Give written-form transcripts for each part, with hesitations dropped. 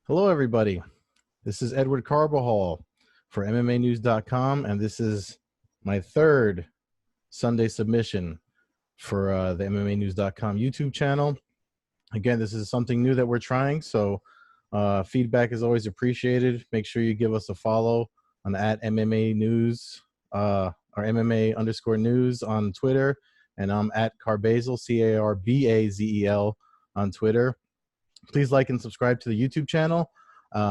Hello, everybody. This is Edward Carbazel for MMAnews.com, and this is my third Sunday submission for the MMAnews.com YouTube channel. Again, this is something new that we're trying, so feedback is always appreciated. Make sure you give us a follow on at MMA News or MMA_news on Twitter, and I'm at Carbazel, Carbazel on Twitter. Please like and subscribe to the YouTube channel.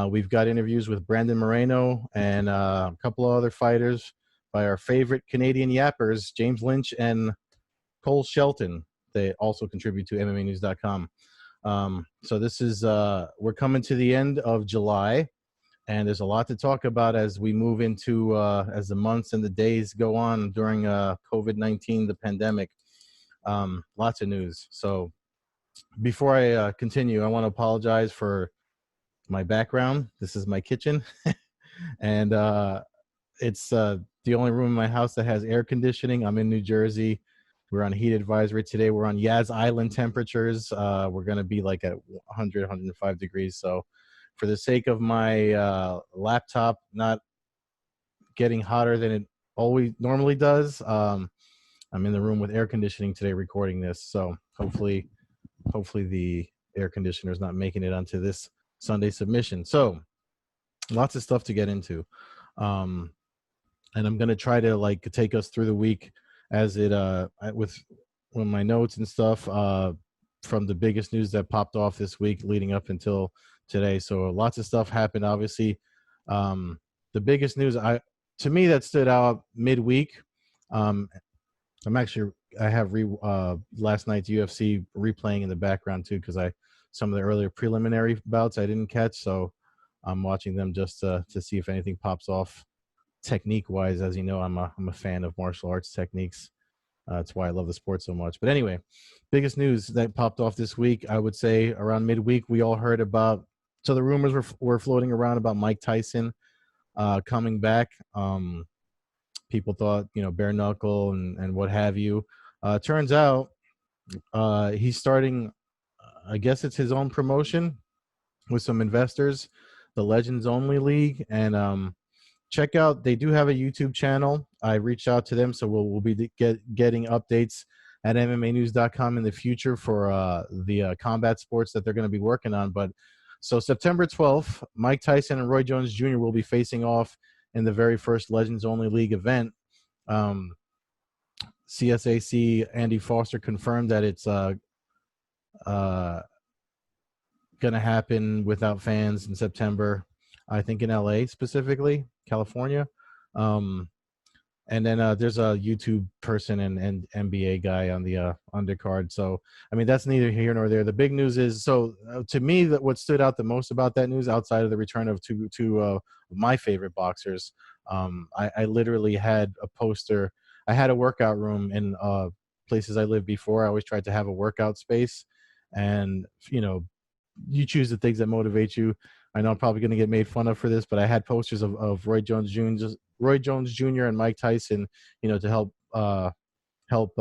We've got interviews with Brandon Moreno and a couple of other fighters by our favorite Canadian yappers, James Lynch and Cole Shelton. They also contribute to MMAnews.com. So this is, we're coming to the end of July, and there's a lot to talk about as we move into, as the months and the days go on during COVID-19, the pandemic. Lots of news. So before I continue, I want to apologize for my background. This is my kitchen, and it's the only room in my house that has air conditioning. I'm in New Jersey. We're on heat advisory today. We're on Yaz Island temperatures. We're going to be like at 100, 105 degrees. So for the sake of my laptop not getting hotter than it always normally does, I'm in the room with air conditioning today recording this. So hopefully the air conditioner is not making it onto this Sunday submission. So lots of stuff to get into. And I'm going to try to take us through the week as it with my notes and stuff from the biggest news that popped off this week leading up until today. So lots of stuff happened. Obviously, the biggest news to me that stood out midweek. I have last night's UFC replaying in the background too, because some of the earlier preliminary bouts I didn't catch, so I'm watching them just to see if anything pops off technique wise. As you know, I'm a fan of martial arts techniques. That's why I love the sport so much. But anyway, biggest news that popped off this week, I would say around midweek, we all heard about. So the rumors were floating around about Mike Tyson coming back. People thought, bare knuckle and what have you. Turns out he's starting, I guess it's his own promotion with some investors, the Legends Only League. And check out, they do have a YouTube channel. I reached out to them, so we'll be getting updates at MMAnews.com in the future for the combat sports that they're going to be working on. But so September 12th, Mike Tyson and Roy Jones Jr. will be facing off in the very first Legends Only League event. CSAC Andy Foster confirmed that it's going to happen without fans in September, I think in LA specifically, California. And then there's a YouTube person and NBA guy on the undercard. So, I mean, that's neither here nor there. The big news is, so to me, that what stood out the most about that news, outside of the return of two my favorite boxers, I literally had a poster. I had a workout room in places I lived before. I always tried to have a workout space, and you choose the things that motivate you. I know I'm probably going to get made fun of for this, but I had posters of Roy Jones Jr. and Mike Tyson, to help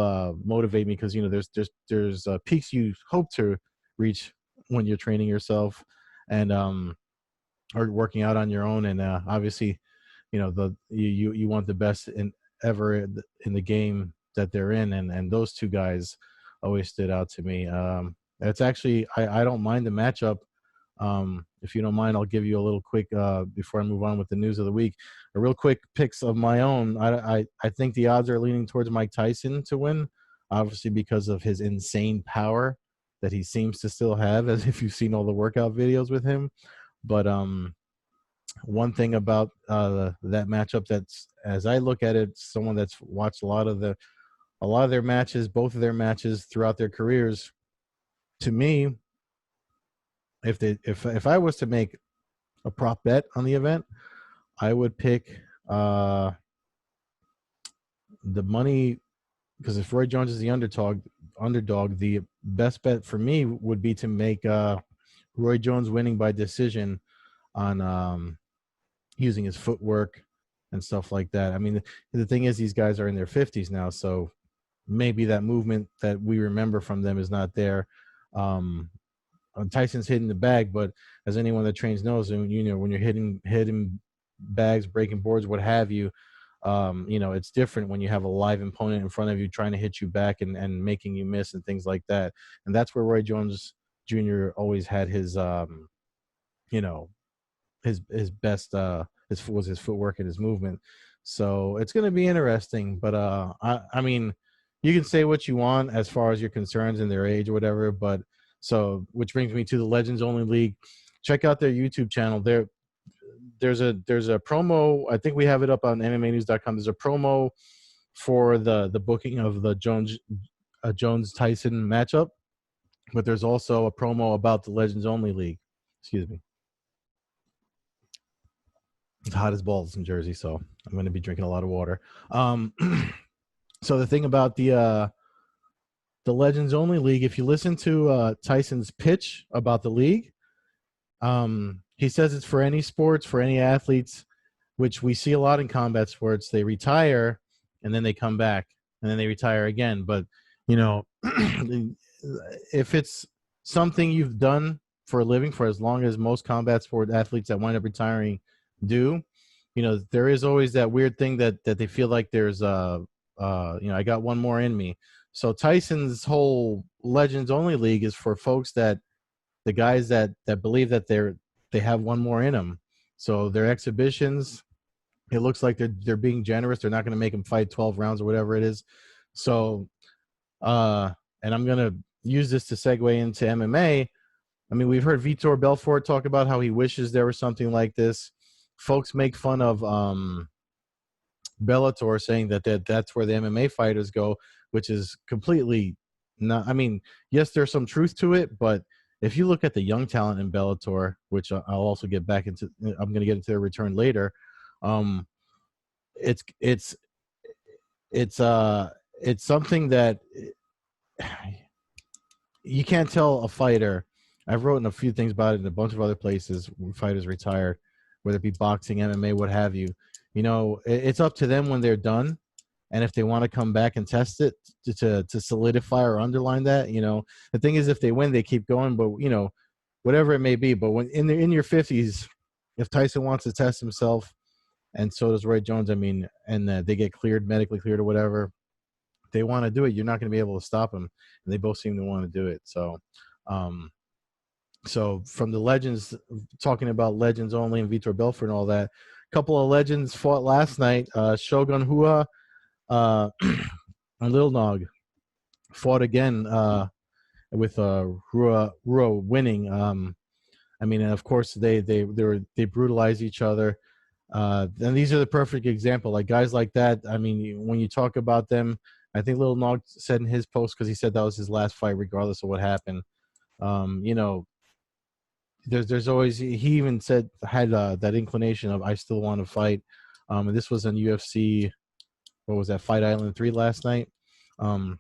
motivate me, because there's peaks you hope to reach when you're training yourself and or working out on your own, and obviously, you want the best ever in the game that they're in, and those two guys always stood out to me. It's actually, I don't mind the matchup. If you don't mind, I'll give you a little quick, before I move on with the news of the week, a real quick picks of my own. I think the odds are leaning towards Mike Tyson to win, obviously because of his insane power that he seems to still have, as if you've seen all the workout videos with him. But one thing about that matchup, that's, as I look at it, someone that's watched a lot of their matches, both of their matches throughout their careers, to me, if I was to make a prop bet on the event, I would pick the money, because if Roy Jones is the underdog, the best bet for me would be to make Roy Jones winning by decision on using his footwork and stuff like that. I mean, the thing is, these guys are in their 50s now, so maybe that movement that we remember from them is not there. Tyson's hitting the bag, but as anyone that trains knows, and you know, when you're hitting bags, breaking boards, what have you, you know, it's different when you have a live opponent in front of you trying to hit you back and making you miss and things like that. And that's where Roy Jones Jr. always had his you know, his best his footwork and his movement. So it's going to be interesting, but I mean, you can say what you want as far as your concerns and their age or whatever, but so which brings me to the Legends Only League. Check out their YouTube channel. There's a promo. I think we have it up on MMAnews.com. There's a promo for the booking of the Jones Tyson matchup, but there's also a promo about the Legends Only League. Excuse me. It's hot as balls in Jersey, so I'm going to be drinking a lot of water. So the thing about the Legends Only League, if you listen to Tyson's pitch about the league, he says it's for any sports, for any athletes, which we see a lot in combat sports. They retire and then they come back and then they retire again. But, you know, if it's something you've done for a living for as long as most combat sport athletes that wind up retiring do, you know, there is always that weird thing that they feel like there's you know, I got one more in me. So Tyson's whole Legends Only League is for folks that the guys that believe that they have one more in them. So their exhibitions, it looks like they're being generous. They're not going to make them fight 12 rounds or whatever it is. So and I'm going to use this to segue into MMA. I mean, we've heard Vitor Belfort talk about how he wishes there was something like this. Folks make fun of Bellator, saying that's where the MMA fighters go, which is completely not. I mean, yes, there's some truth to it, but if you look at the young talent in Bellator, which I'll also get back into, I'm going to get into their return later. It's something that you can't tell a fighter. I've written a few things about it in a bunch of other places when fighters retire, whether it be boxing, MMA, what have you. You know, it's up to them when they're done, and if they want to come back and test it to solidify or underline that. You know, the thing is, if they win, they keep going. But you know, whatever it may be. But when in your 50s, if Tyson wants to test himself, and so does Roy Jones, I mean, and they get cleared, medically cleared or whatever, they want to do it. You're not going to be able to stop them, and they both seem to want to do it. So. So from the legends, talking about Legends Only and Vitor Belfort and all that, a couple of legends fought last night. Shogun Hua and Lil Nog fought again with Rua winning. I mean, and of course they brutalize each other. And these are the perfect example. Like guys like that. I mean, when you talk about them, I think Lil Nog said in his post, because he said that was his last fight, regardless of what happened. You know. There's always, he even said, had that inclination of I still want to fight, and this was on UFC, what was that, Fight Island 3 last night. So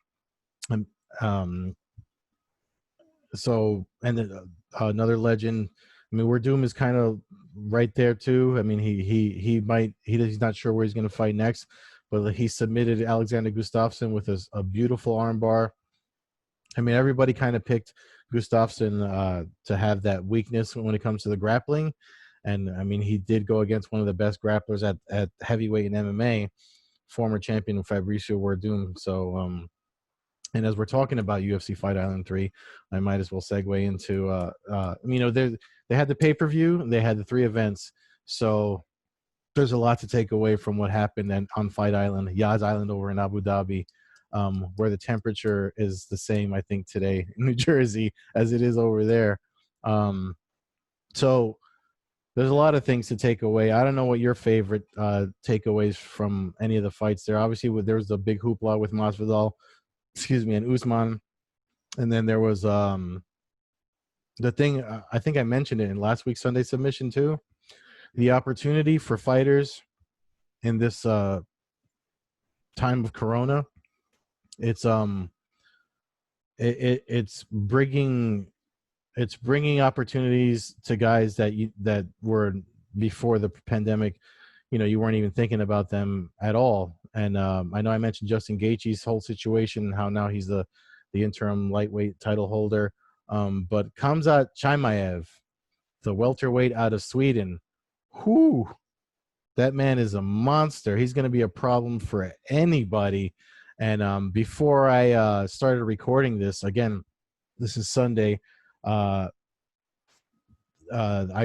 and then, another legend, I mean, Werdum is kind of right there too. I mean, he's not sure where he's going to fight next, but he submitted Alexander Gustafsson with a beautiful armbar. I mean, everybody kind of picked Gustafsson to have that weakness when it comes to the grappling. And, I mean, he did go against one of the best grapplers at heavyweight in MMA, former champion Fabricio Werdum. So, and as we're talking about UFC Fight Island 3, I might as well segue into, you know, they had the pay-per-view, and they had the 3 events. So there's a lot to take away from what happened on Fight Island, Yas Island over in Abu Dhabi. Where the temperature is the same, I think, today in New Jersey as it is over there. So there's a lot of things to take away. I don't know what your favorite takeaways from any of the fights there. Obviously, there was the big hoopla with Masvidal, and Usman. And then there was the thing, I think I mentioned it in last week's Sunday submission too, the opportunity for fighters in this time of Corona. It's bringing opportunities to guys that were before the pandemic. You know, you weren't even thinking about them at all. And I know I mentioned Justin Gaethje's whole situation, how now he's the interim lightweight title holder. But Khamzat Chimaev, the welterweight out of Sweden, whoo, that man is a monster. He's going to be a problem for anybody. And before I started recording this, again, this is Sunday. I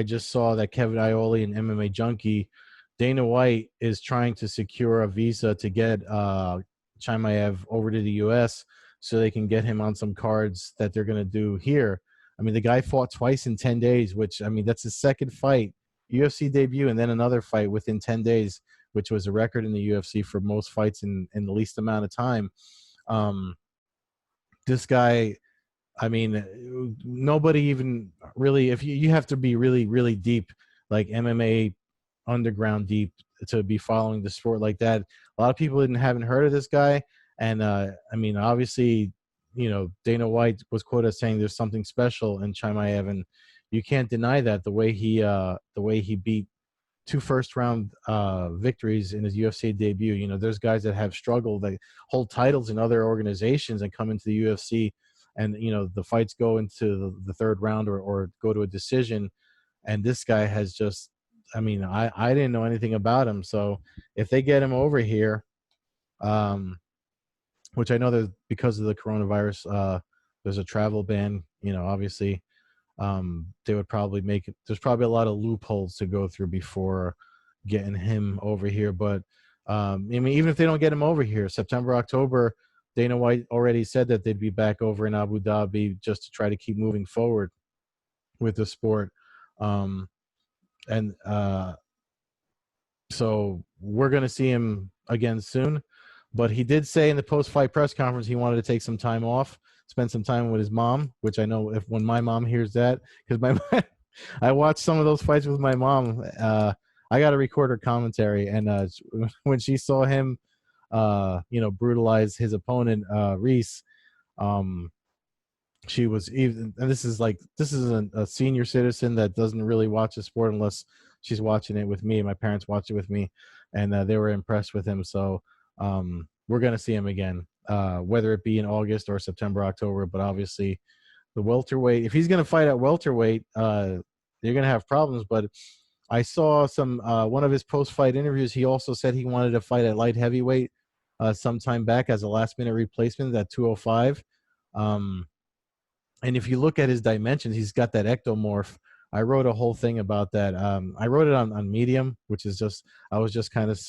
just saw that Kevin Iole and MMA Junkie, Dana White is trying to secure a visa to get Chimaev over to the U.S. so they can get him on some cards that they're going to do here. I mean, the guy fought twice in 10 days, which, I mean, that's his second fight, UFC debut, and then another fight within 10 days, which was a record in the UFC for most fights in the least amount of time. This guy, I mean, nobody even really, if you have to be really, really deep, like MMA underground deep to be following the sport like that. A lot of people haven't heard of this guy. And I mean, obviously, you know, Dana White was quoted as saying there's something special in Chimaev, and you can't deny that the way he beat 2 first-round victories in his UFC debut. You know, there's guys that have struggled, they hold titles in other organizations and come into the UFC, and you know the fights go into the third round or go to a decision, and this guy has just, I mean, I didn't know anything about him. So if they get him over here, which I know that because of the coronavirus, there's a travel ban, you know, obviously, they would probably make it, there's probably a lot of loopholes to go through before getting him over here. But I mean, even if they don't get him over here, September, October, Dana White already said that they'd be back over in Abu Dhabi just to try to keep moving forward with the sport. And so we're going to see him again soon. But he did say in the post-fight press conference he wanted to take some time off, spend some time with his mom, which I know if when my mom hears that, because I watched some of those fights with my mom. I got to record her commentary, and when she saw him, you know, brutalize his opponent, Reese, she was even, and this is a senior citizen that doesn't really watch the sport unless she's watching it with me. My parents watch it with me, and they were impressed with him. So we're going to see him again, whether it be in August or September, October. But obviously the welterweight, if he's going to fight at welterweight, you're going to have problems. But I saw some one of his post-fight interviews. He also said he wanted to fight at light heavyweight sometime back as a last-minute replacement at 205. And if you look at his dimensions, he's got that ectomorph. I wrote a whole thing about that. I wrote it on Medium, which is just, I was just kind of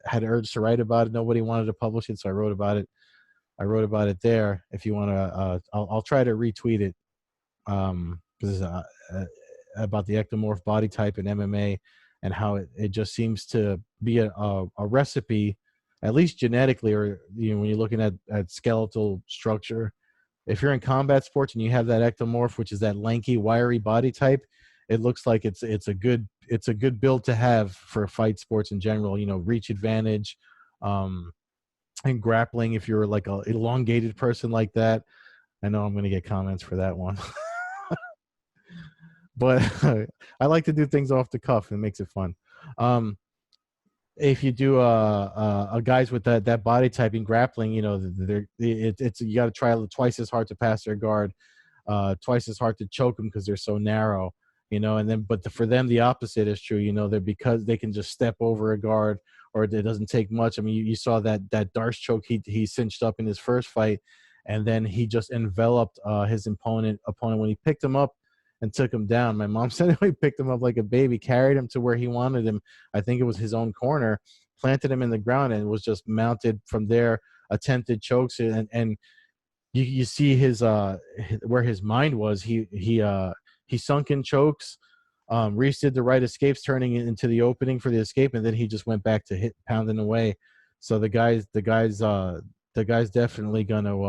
had urge to write about it. Nobody wanted to publish it, so I wrote about it. I wrote about it there. If you want to, I'll try to retweet it, because about the ectomorph body type in MMA and how it just seems to be a recipe, at least genetically, or you know, when you're looking at skeletal structure. If you're in combat sports and you have that ectomorph, which is that lanky, wiry body type, it looks like it's a good build to have for fight sports in general. You know, reach advantage, and grappling. If you're like a elongated person like that, I know I'm going to get comments for that one, but I like to do things off the cuff. It makes it fun. If you do a guys with that body typing grappling, you know, it's you got to try twice as hard to pass their guard, twice as hard to choke them because they're so narrow, you know. And then, but for them, the opposite is true. You know, they're, because they can just step over a guard, or it doesn't take much. I mean, you saw that Darce choke he cinched up in his first fight, and then he just enveloped his opponent when he picked him up and took him down. My mom said he picked him up like a baby, carried him to where he wanted him. I think it was his own corner, planted him in the ground, and was just mounted from there, attempted chokes. And you see his where his mind was. He sunk in chokes. Reese did the right escapes, turning it into the opening for the escape, and then he just went back to pounding away. So the guy's definitely gonna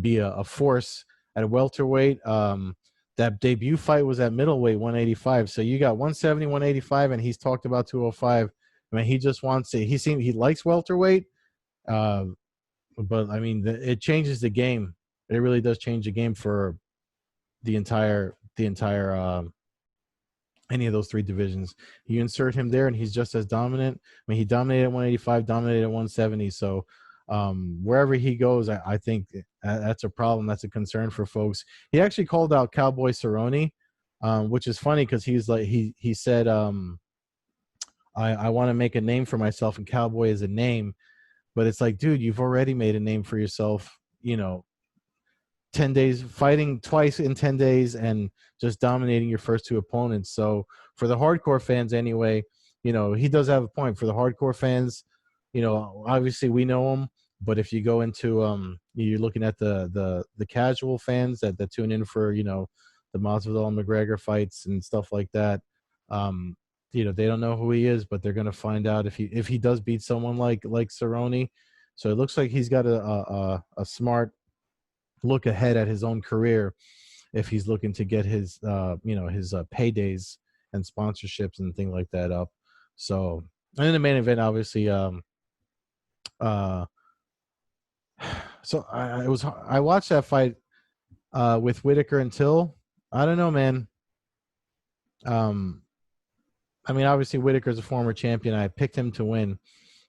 be a force at a welterweight. That debut fight was at middleweight, 185. So you got 170, 185, and he's talked about 205. I mean, he just wants it. He likes welterweight, but I mean, it changes the game. It really does change the game for the entire any of those three divisions. You insert him there, and he's just as dominant. I mean, he dominated at 185, dominated at 170. So wherever he goes, I think that's a problem. That's a concern for folks. He actually called out Cowboy Cerrone, which is funny because he's like he said, I want to make a name for myself, and Cowboy is a name. But it's like, dude, you've already made a name for yourself, 10 days, fighting twice in 10 days and just dominating your first two opponents. So for the hardcore fans anyway, he does have a point. For the hardcore fans, obviously we know him, but if you go into you're looking at the casual fans that tune in for the Masvidal and McGregor fights and stuff like that, they don't know who he is, but they're going to find out if he does beat someone like Cerrone. So it looks like he's got a smart look ahead at his own career if he's looking to get his his paydays and sponsorships and things like that up. So, and in the main event, obviously, so I watched that fight with Whitaker and Till. I don't know, man. I mean, obviously Whitaker's a former champion. I picked him to win,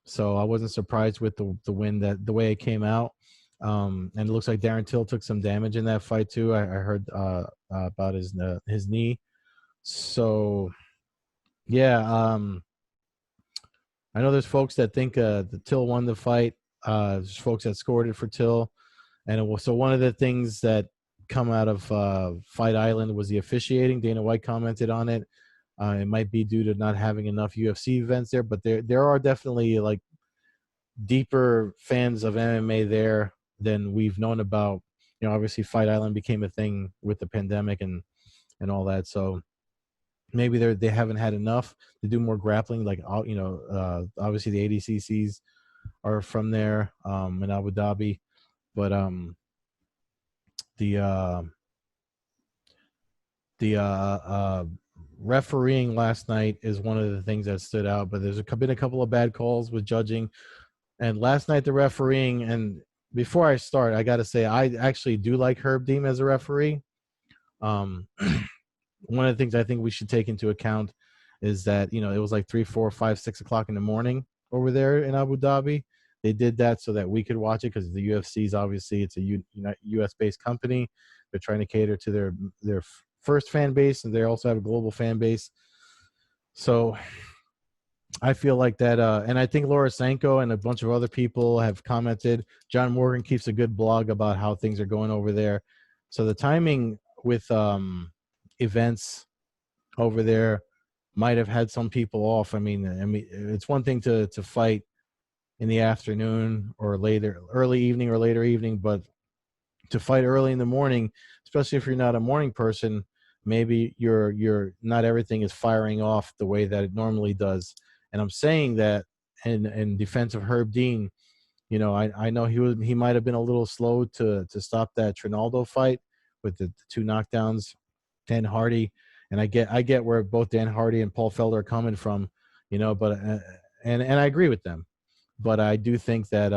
so I wasn't surprised with the win, that the way it came out. And it looks like Darren Till took some damage in that fight too. I heard about his knee. So yeah, I know there's folks that think the Till won the fight. There's folks that scored it for Till, and so one of the things that come out of Fight Island was the officiating. Dana White commented on it. It might be due to not having enough UFC events there, but there are definitely like deeper fans of MMA there than we've known about. Obviously Fight Island became a thing with the pandemic and all that. So maybe they haven't had enough to do more grappling. Like, obviously the ADCCs are from there in Abu Dhabi, but the refereeing last night is one of the things that stood out. But there's been a couple of bad calls with judging, and last night the refereeing. And before I start, I got to say I actually do like Herb Dean as a referee. One of the things I think we should take into account is that it was like 3, 4, 5, 6 o'clock in the morning over there in Abu Dhabi. They did that so that we could watch it because the UFC is obviously it's a U.S. based company. They're trying to cater to their first fan base, and they also have a global fan base. So I feel like that, and I think Laura Sanko and a bunch of other people have commented. John Morgan keeps a good blog about how things are going over there. So the timing with events over there might have had some people off. I mean, it's one thing to fight in the afternoon or early evening or later evening, but to fight early in the morning, especially if you're not a morning person, maybe you're not everything is firing off the way that it normally does. And I'm saying that in defense of Herb Dean, I know he might have been a little slow to stop that Trinaldo fight with the 2 knockdowns, Dan Hardy, and I get where both Dan Hardy and Paul Felder are coming from, but and I agree with them, but I do think that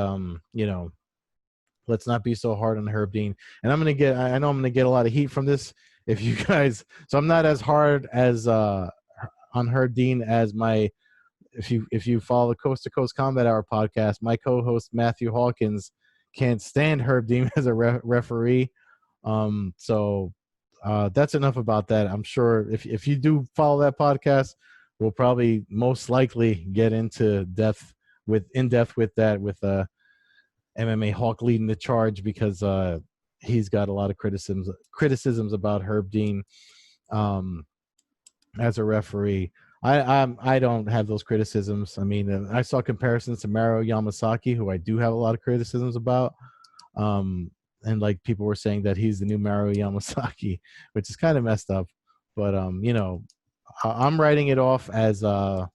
let's not be so hard on Herb Dean. And I know I'm gonna get a lot of heat from this if you guys. So I'm not as hard as on Herb Dean as my. If you follow the Coast to Coast Combat Hour podcast, my co-host Matthew Hawkins can't stand Herb Dean as a referee. So that's enough about that. I'm sure if you do follow that podcast, we'll probably most likely get into depth with that with MMA Hawk leading the charge because he's got a lot of criticisms about Herb Dean as a referee. I don't have those criticisms. I mean, I saw comparisons to Mario Yamasaki, who I do have a lot of criticisms about. And like people were saying that he's the new Mario Yamasaki, which is kind of messed up. But I'm writing it off as the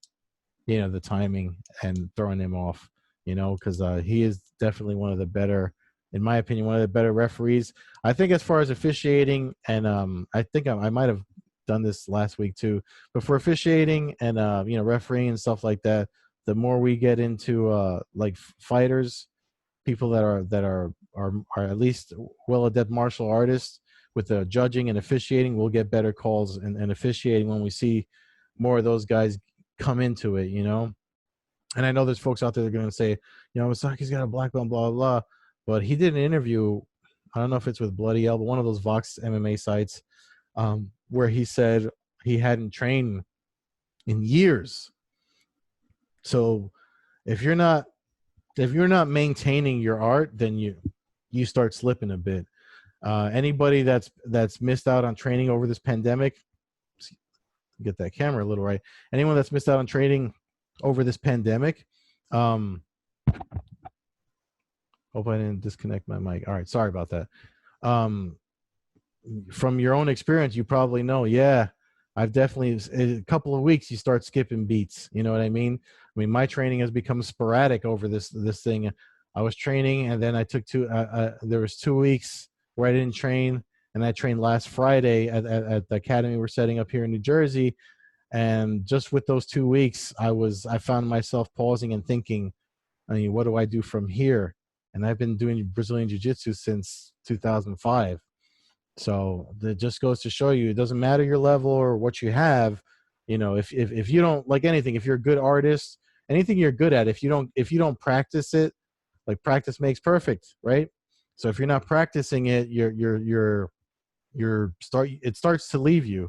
timing and throwing him off. Because he is definitely one of the better, in my opinion, one of the better referees. I think as far as officiating, and I think I might have done this last week too, but for officiating and refereeing and stuff like that, the more we get into like fighters, people that are at least well adept martial artists with the judging and officiating, we'll get better calls and officiating when we see more of those guys come into it. And I know there's folks out there that are going to say, Wasaki's got a black belt, blah, blah, blah. But he did an interview I don't know if it's with Bloody Elbow, one of those Vox MMA sites, where he said he hadn't trained in years. So if you're not maintaining your art, then you start slipping a bit. Anybody that's missed out on training over this pandemic, get that camera a little right. Anyone that's missed out on training over this pandemic, hope I didn't disconnect my mic. All right, sorry about that. From your own experience, you probably know, yeah, I've definitely, in a couple of weeks, you start skipping beats. You know what I mean? I mean, my training has become sporadic over this thing. I was training, and then I took there was 2 weeks where I didn't train, and I trained last Friday at the academy we're setting up here in New Jersey. And just with those 2 weeks, I found myself pausing and thinking, I mean, what do I do from here? And I've been doing Brazilian Jiu-Jitsu since 2005. So that just goes to show you, it doesn't matter your level or what you have. You know, if you don't, like anything, if you're a good artist, anything you're good at, if you don't practice it, like practice makes perfect, right? So if you're not practicing it, it starts to leave you.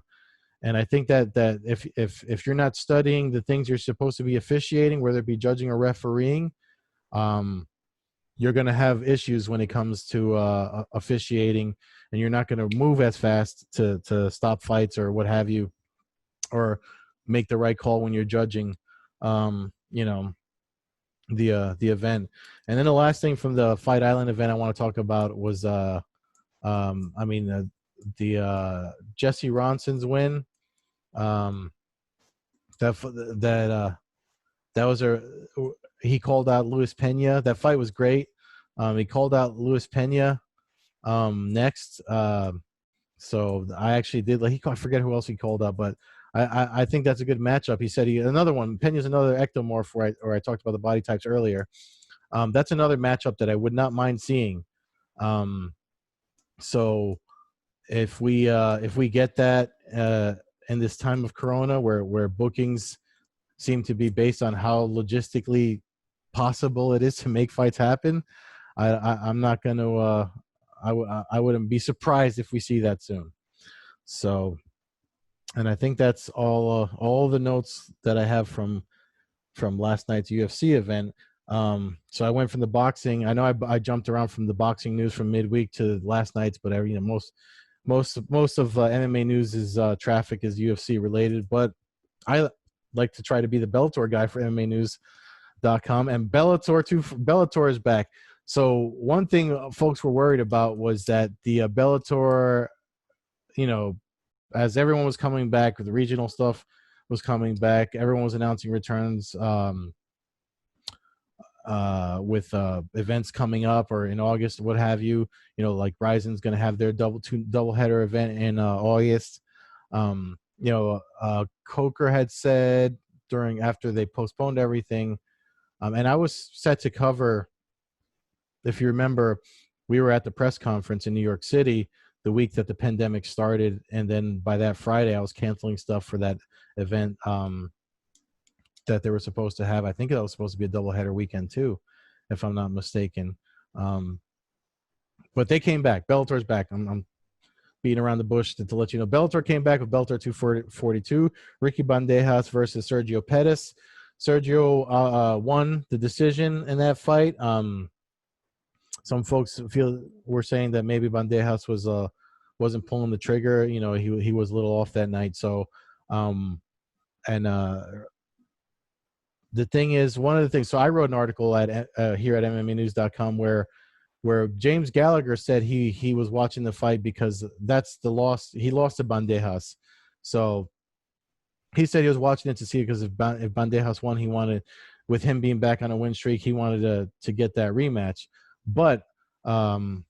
And I think that if you're not studying the things you're supposed to be officiating, whether it be judging or refereeing, you're going to have issues when it comes to officiating, and you're not going to move as fast to stop fights or what have you, or make the right call when you're judging, you know, the event. And then the last thing from the Fight Island event I want to talk about was, the Jesse Ronson's win. He called out Luis Pena. That fight was great. He called out Luis Pena next. So I actually did. I forget who else he called out, but I think that's a good matchup. He said another one. Pena's another ectomorph, where I talked about the body types earlier. That's another matchup that I would not mind seeing. So if we get that in this time of Corona, where bookings seem to be based on how logistically possible it is to make fights happen, I'm not going to. I wouldn't be surprised if we see that soon. So, and I think that's all the notes that I have from last night's UFC event. So I went from the boxing. I know I jumped around from the boxing news from midweek to last night's, but most of MMA news is traffic is UFC related. But I like to try to be the Bellator guy for MMA News.com, and Bellator is back. So one thing folks were worried about was that the Bellator, you know, as everyone was coming back, the regional stuff was coming back, everyone was announcing returns with events coming up or in August, what have you. You know, like Ryzen's going to have their double header event in August. Coker had said after they postponed everything, and I was set to cover. If you remember, we were at the press conference in New York City the week that the pandemic started, and then by that Friday, I was canceling stuff for that event that they were supposed to have. I think it was supposed to be a doubleheader weekend too, if I'm not mistaken. But they came back. Bellator's back. I'm beating around the bush to let you know. Bellator came back with Bellator 242. Ricky Bandejas versus Sergio Pettis. Sergio won the decision in that fight. Some folks were saying that maybe Bandejas wasn't pulling the trigger. You know, he was a little off that night. So, the thing is, one of the things. So I wrote an article at here at MMAnews.com where James Gallagher said he was watching the fight because that's the loss. He lost to Bandejas, so he said he was watching it to see it because if Bandejas won, he wanted, with him being back on a win streak, he wanted to get that rematch. But one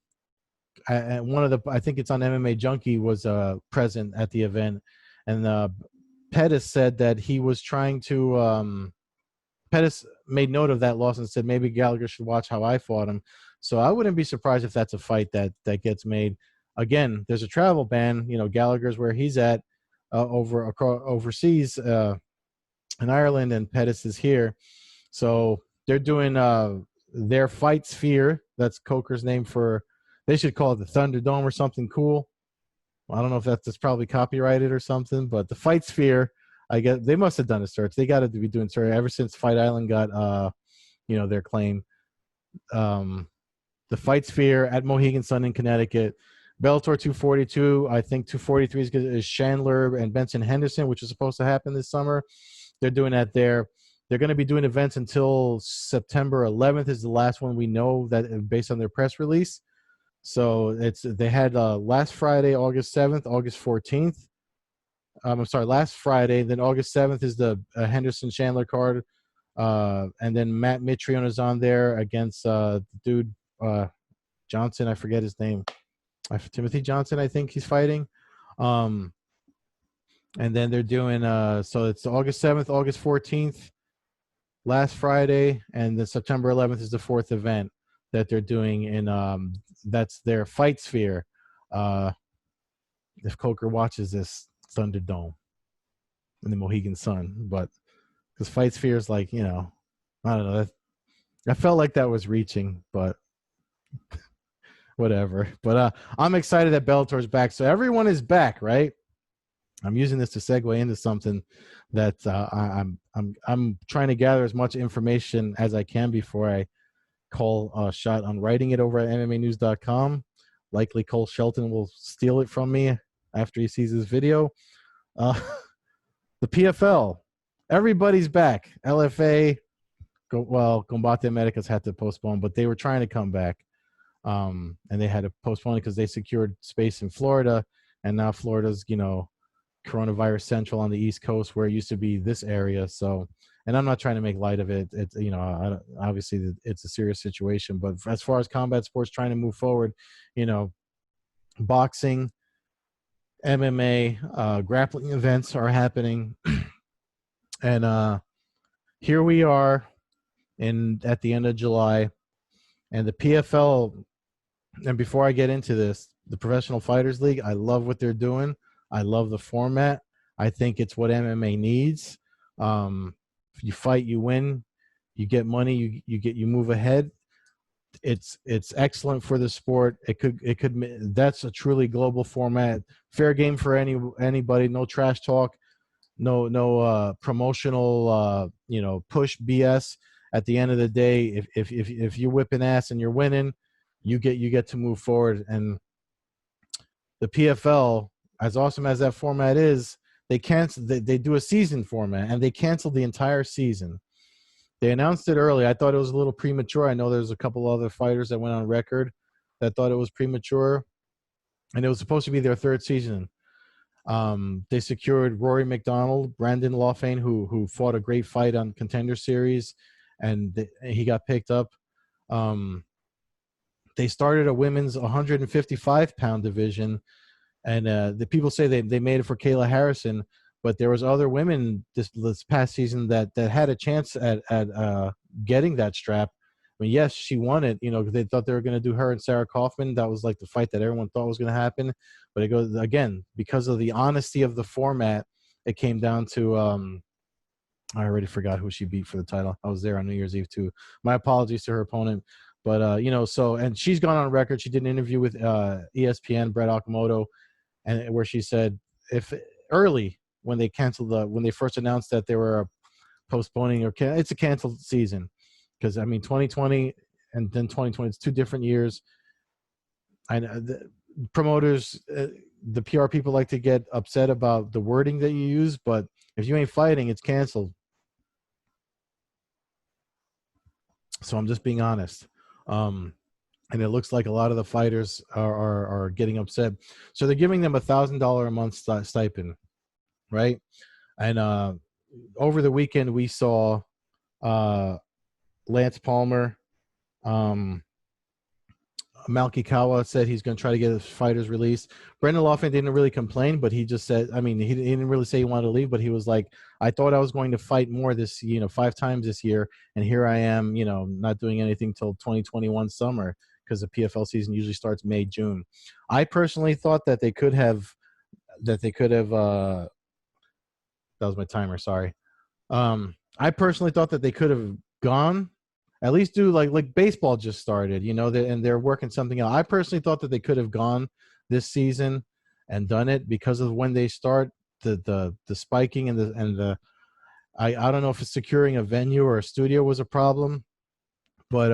of the, I think it's on MMA Junkie, was present at the event, and Pettis said that he was trying to. Pettis made note of that loss and said maybe Gallagher should watch how I fought him. So I wouldn't be surprised if that's a fight that gets made. Again, there's a travel ban. You know, Gallagher's where he's at overseas in Ireland, and Pettis is here. So they're doing their Fight Sphere. That's Coker's name for They should call it the Thunderdome or something cool. I don't know if that's probably copyrighted or something, but the Fight Sphere, I guess they must have done a search. They got to be doing search ever since Fight Island got their claim. The Fight Sphere at Mohegan Sun in Connecticut. Bellator 242, I think 243 is Chandler and Benson Henderson, which is supposed to happen this summer. They're doing that there. They're going to be doing events until September 11th is the last one we know that based on their press release. So they had last Friday, August 7th, August 14th. I'm sorry, last Friday. Then August 7th is the Henderson Chandler card. And then Matt Mitrione is on there against the dude Johnson. I forget his name. Timothy Johnson, I think he's fighting. And then they're doing so it's August 7th, August 14th, last Friday, and then September 11th is the fourth event that they're doing in that's their Fight Sphere. If Coker watches this, Thunderdome in the Mohegan Sun, but because Fight Sphere is like, I don't know. I felt like that was reaching, but whatever. But I'm excited that Bellator's back. So everyone is back, right? I'm using this to segue into something that I'm trying to gather as much information as I can before I call a shot on writing it over at MMAnews.com. Likely Cole Shelton will steal it from me after he sees this video. The PFL, everybody's back. LFA, Combate Americas had to postpone, but they were trying to come back. And they had to postpone it because they secured space in Florida, and now Florida's, coronavirus central on the East Coast where it used to be this area. So, and I'm not trying to make light of it. It's, obviously it's a serious situation, but as far as combat sports trying to move forward, boxing, MMA, grappling events are happening. And here we are at the end of July, and the PFL. And before I get into this, the Professional Fighters League, I love what they're doing. I love the format. I think it's what MMA needs. If you fight, you win, you get money, you move ahead. It's excellent for the sport. That's a truly global format. Fair game for anybody. No trash talk. No promotional push BS. At the end of the day, if you're whipping ass and you're winning, you get to move forward. And the PFL, as awesome as that format is, they do a season format, and they canceled the entire season. They announced it early. I thought it was a little premature. I know there's a couple other fighters that went on record that thought it was premature, and it was supposed to be their third season. They secured Rory McDonald, Brandon Lawfane, who fought a great fight on Contender Series, and he got picked up. They started a women's 155-pound division, and the people say they made it for Kayla Harrison, but there was other women this past season that had a chance at getting that strap. I mean, yes, she won it. They thought they were going to do her and Sarah Kaufman. That was like the fight that everyone thought was going to happen. But it goes again because of the honesty of the format. It came down to I already forgot who she beat for the title. I was there on New Year's Eve too. My apologies to her opponent. But and she's gone on record. She did an interview with ESPN, Brett Okamoto, and where she said if early when they when they first announced that they were postponing it's a canceled season, because 2020 and then 2020, it's two different years. I know the promoters, the PR people like to get upset about the wording that you use, but if you ain't fighting, it's canceled. So I'm just being honest. And it looks like a lot of the fighters are getting upset. So they're giving them $1,000 a month stipend, right? And over the weekend we saw Lance Palmer, Malki Kawa said he's going to try to get his fighters released. Brendan Lawford didn't really complain, but he just said, he didn't really say he wanted to leave, but he was like, I thought I was going to fight more this, 5 times this year, and here I am, not doing anything till 2021 summer, because the PFL season usually starts May, June. I personally thought that they could have, that was my timer, sorry. I personally thought that they could have gone at least do like baseball just started, and they're working something out. I personally thought that they could have gone this season and done it because of when they start the spiking and the I don't know if it's securing a venue or a studio was a problem, but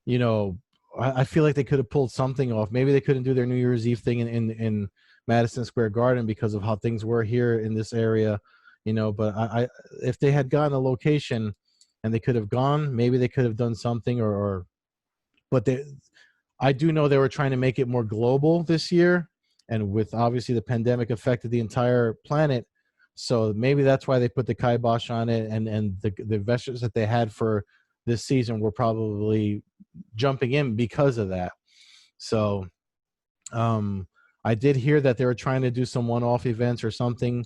you know, I feel like they could have pulled something off. Maybe they couldn't do their New Year's Eve thing in Madison Square Garden because of how things were here in this area, But I if they had gotten a location and they could have gone, maybe they could have done something, but I do know they were trying to make it more global this year, and with obviously the pandemic affected the entire planet, so maybe that's why they put the kibosh on it, and the investors that they had for this season were probably jumping in because of that. So I did hear that they were trying to do some one-off events or something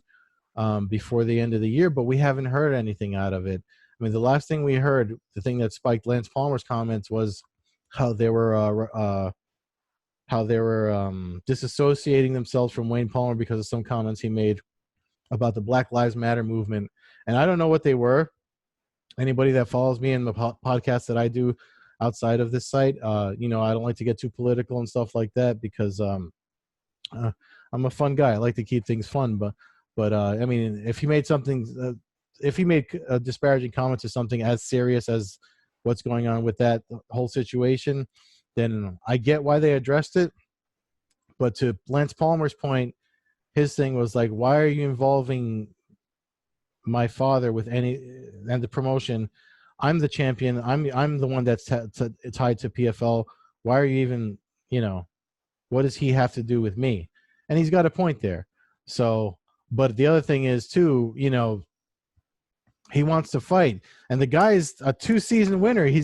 before the end of the year, but we haven't heard anything out of it. I mean, the last thing we heard, the thing that spiked Lance Palmer's comments, was how they were disassociating themselves from Wayne Palmer because of some comments he made about the Black Lives Matter movement. And I don't know what they were. Anybody that follows me in the podcast that I do outside of this site, I don't like to get too political and stuff like that because I'm a fun guy. I like to keep things fun, but I mean, if he made disparaging comments or something as serious as what's going on with that whole situation, then I get why they addressed it. But to Lance Palmer's point, his thing was like, why are you involving my father with and the promotion? I'm the champion. I'm the one that's tied to PFL. Why are you even, what does he have to do with me? And he's got a point there. So, but the other thing is too, he wants to fight, and the guy's a 2-season winner. He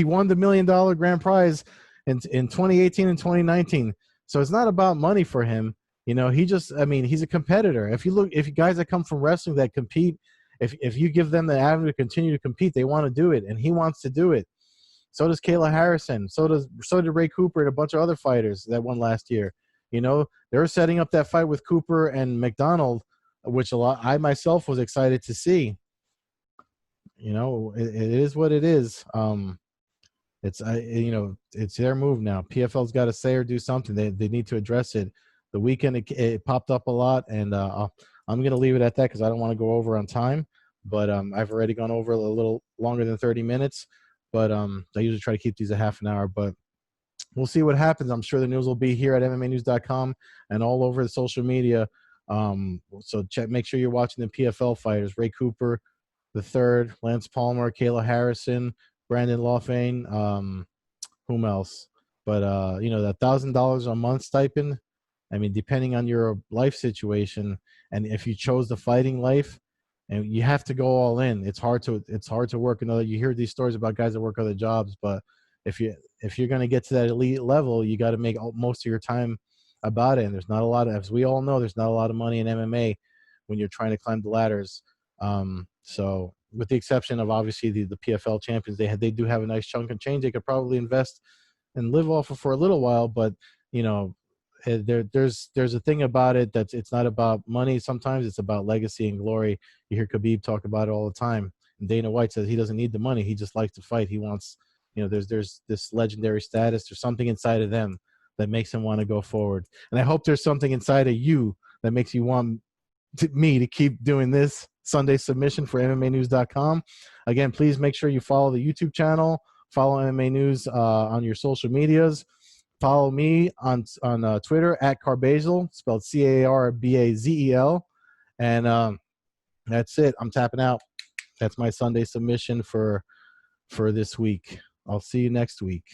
won the $1 million grand prize in 2018 and 2019. So it's not about money for him. He's a competitor. If you guys that come from wrestling that compete, if you give them the avenue to continue to compete, they want to do it, and he wants to do it. So does Kayla Harrison. So did Ray Cooper and a bunch of other fighters that won last year. They're setting up that fight with Cooper and McDonald, which I myself was excited to see. It is what it is. It's their move now. PFL's got to say or do something. They need to address it. The weekend it popped up a lot, and I'm going to leave it at that because I don't want to go over on time. But I've already gone over a little longer than 30 minutes. But I usually try to keep these a half an hour. But we'll see what happens. I'm sure the news will be here at MMAnews.com and all over the social media. So make sure you're watching the PFL fighters: Ray Cooper the third, Lance Palmer, Kayla Harrison, Brandon Lawfane, whom else? But that $1,000 a month stipend. I mean, depending on your life situation, and if you chose the fighting life, and you have to go all in. It's hard to work another. You hear these stories about guys that work other jobs, but if you're going to get to that elite level, you got to make most of your time about it. And there's not a lot of, as we all know, there's not a lot of money in MMA when you're trying to climb the ladders. So with the exception of obviously the PFL champions, they do have a nice chunk of change they could probably invest and live off of for a little while. But there's a thing about it that it's not about money. Sometimes it's about legacy and glory. You hear Khabib talk about it all the time. And Dana White says he doesn't need the money. He just likes to fight. He wants, there's this legendary status. There's something inside of them that makes him want to go forward. And I hope there's something inside of you that makes you want me to keep doing this Sunday submission for MMAnews.com. Again, please make sure you follow the YouTube channel, follow MMA News on your social medias. Follow me on Twitter at Carbazel, spelled Carbazel. And that's it. I'm tapping out. That's my Sunday submission for this week. I'll see you next week.